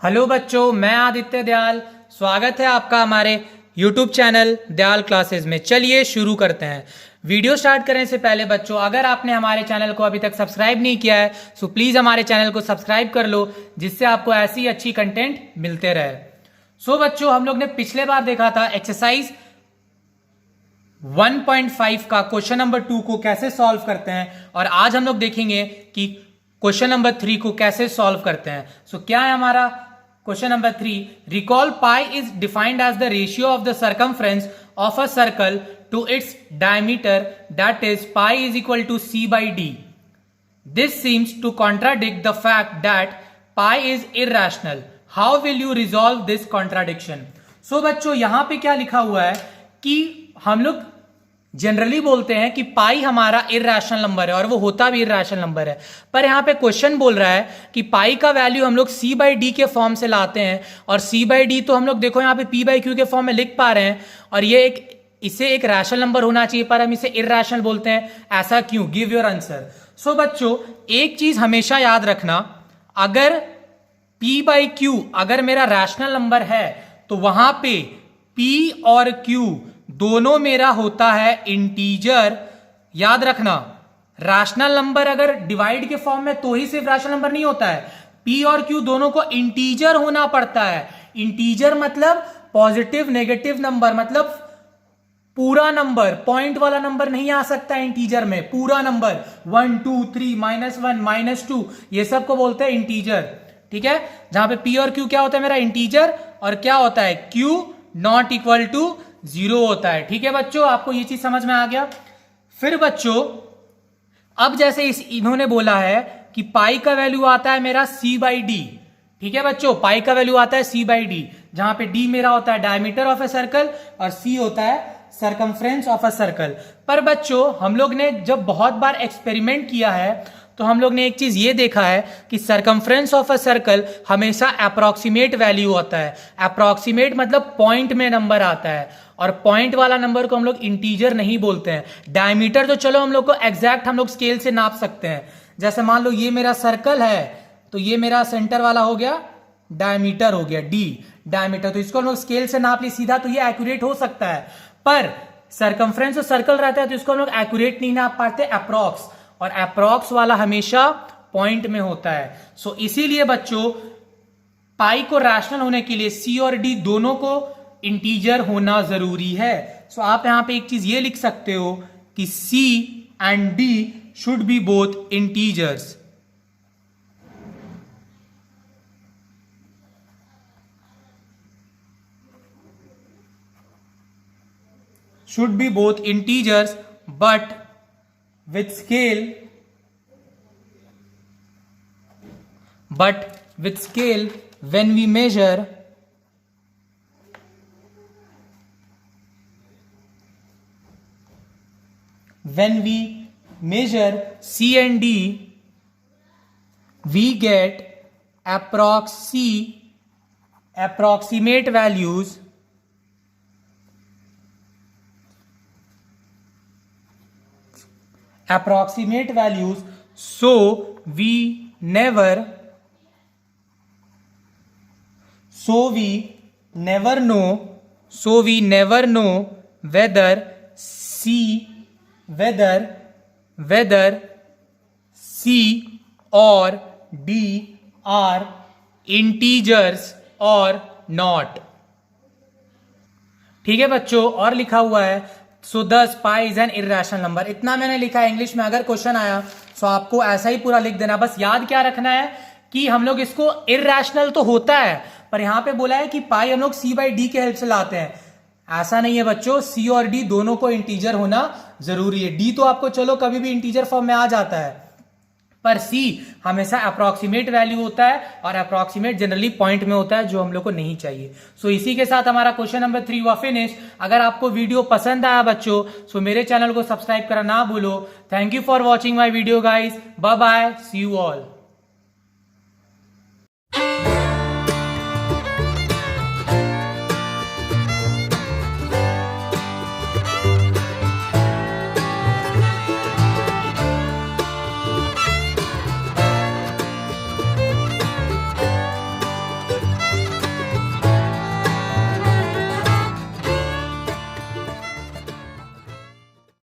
Hello बच्चों, मैं आदित्य दयाल। स्वागत है आपका हमारे YouTube चैनल दयाल क्लासेस में। चलिए शुरू करते हैं। वीडियो स्टार्ट करने से पहले बच्चों, अगर आपने हमारे चैनल को अभी तक सब्सक्राइब नहीं किया है तो प्लीज़ हमारे चैनल को सब्सक्राइब कर लो, जिससे आपको ऐसी अच्छी कंटेंट मिलते रहे। सो बच्चों, हम लोग ने पिछले बार देखा था एक्सरसाइज 1.5 का क्वेश्चन नंबर 2 को कैसे सॉल्व करते हैं, और आज हम लोग देखेंगे कि क्वेश्चन नंबर 3 को कैसे सॉल्व करते हैं। सो क्या है हमारा question number 3? Recall pi is defined as the ratio of the circumference of a circle to its diameter, that is pi is equal to c by d. This seems to contradict the fact that pi is irrational. How will you resolve this contradiction? So बच्चों, यहां पे क्या लिखा हुआ है कि हम लोग जनरली बोलते हैं कि पाई हमारा इररेशनल नंबर है, और वो होता भी इररेशनल नंबर है। पर यहां पे क्वेश्चन बोल रहा है कि पाई का वैल्यू हम लोग c by d के फॉर्म से लाते हैं, और c by d तो हम लोग देखो यहां पे p by q के फॉर्म में लिख पा रहे हैं, और ये इसे एक रैशनल नंबर होना चाहिए, पर हम इसे इररेशनल बोलते हैं। ऐसा क्यों? Give your answer. सो बच्चों, एक चीज हमेशा याद रखना, अगर p by q अगर मेरा रैशनल नंबर है तो वहां पे p और q दोनों मेरा होता है इंटीजर। याद रखना, रैशनल नंबर अगर डिवाइड के फॉर्म में तो ही सिर्फ रैशनल नंबर नहीं होता है, p और q दोनों को इंटीजर होना पड़ता है। इंटीजर मतलब पॉजिटिव नेगेटिव नंबर, मतलब पूरा नंबर, पॉइंट वाला नंबर नहीं आ सकता है इंटीजर में। पूरा नंबर 1 2 3 -1 -2 ये सब को बोलते हैं इंटीजर। ठीक है, जहां पे p और q क्या होता है मेरा इंटीजर, और क्या होता है q नॉट इक्वल टू 0 होता है। ठीक है बच्चों, आपको ये चीज समझ में आ गया। फिर बच्चों, अब जैसे इन्होंने बोला है कि पाई का वैल्यू आता है मेरा c by d। ठीक है बच्चों, पाई का वैल्यू आता है c by d, जहां पे d मेरा होता है डायमीटर ऑफ ए सर्कल और c होता है सरकमफ्रेंस ऑफ अ सर्कल। पर बच्चों, हम लोग ने जब बहुत बार एक्सपेरिमेंट किया है तो हम लोग ने एक चीज ये देखा है कि सरकमफ्रेंस ऑफ अ सर्कल हमेशा अप्रोक्सीमेट वैल्यू होता है। अप्रोक्सीमेट मतलब पॉइंट में नंबर आता है, और पॉइंट वाला नंबर को हम लोग इंटीजर नहीं बोलते हैं। डायमीटर तो चलो हम लोग को एग्जैक्ट हम लोग स्केल से नाप सकते हैं। जैसे मान लो ये मेरा सर्कल है, तो ये मेरा सेंटर वाला हो गया डायमीटर, हो गया d डायमीटर, तो इसको हम लोग स्केल से नाप ली सीधा, तो ये एक्यूरेट हो सकता है। पर सरकमफ्रेंस और सर्कल रहता है तो इसको हम लोग एक्यूरेट नहीं नाप पाते, अप्रॉक्स, और अप्रॉक्स वाला हमेशा पॉइंट में होता है। सो इसीलिए बच्चों, पाई को रैशनल होने के लिए c और d दोनों को इंटीजर होना जरूरी है। सो आप यहां पे एक चीज ये लिख सकते हो कि c and d should be both integers. should be both integers, but with scale when we measure c and d, we get approximate values so we never know whether c or d are integers or not। ठीक है बच्चों, और लिखा हुआ है सो दस pi is an irrational number. इतना मैंने लिखा है इंग्लिश में। अगर क्वेश्चन आया तो आपको ऐसा ही पूरा लिख देना। बस याद क्या रखना है कि हम लोग इसको इररेशनल तो होता है, पर यहां पे बोला है कि पाई हम लोग c by d के हेल्प से लाते हैं। ऐसा नहीं है बच्चों, c और d दोनों को इंटीजर होना जरूरी है। d तो आपको चलो कभी भी इंटीजर फॉर्म में आ जाता है, पर c हमेशा अप्रोक्सीमेट वैल्यू होता है, और अप्रोक्सीमेट जनरली पॉइंट में होता है, जो हम लोग को नहीं चाहिए। सो इसी के साथ हमारा क्वेश्चन नंबर 3 हुआ फिनिश। अगर आपको वीडियो पसंद आया बच्चों, सो मेरे चैनल को सब्सक्राइब करना ना भूलो। Thank you for watching my video guys. Bye bye, see you all.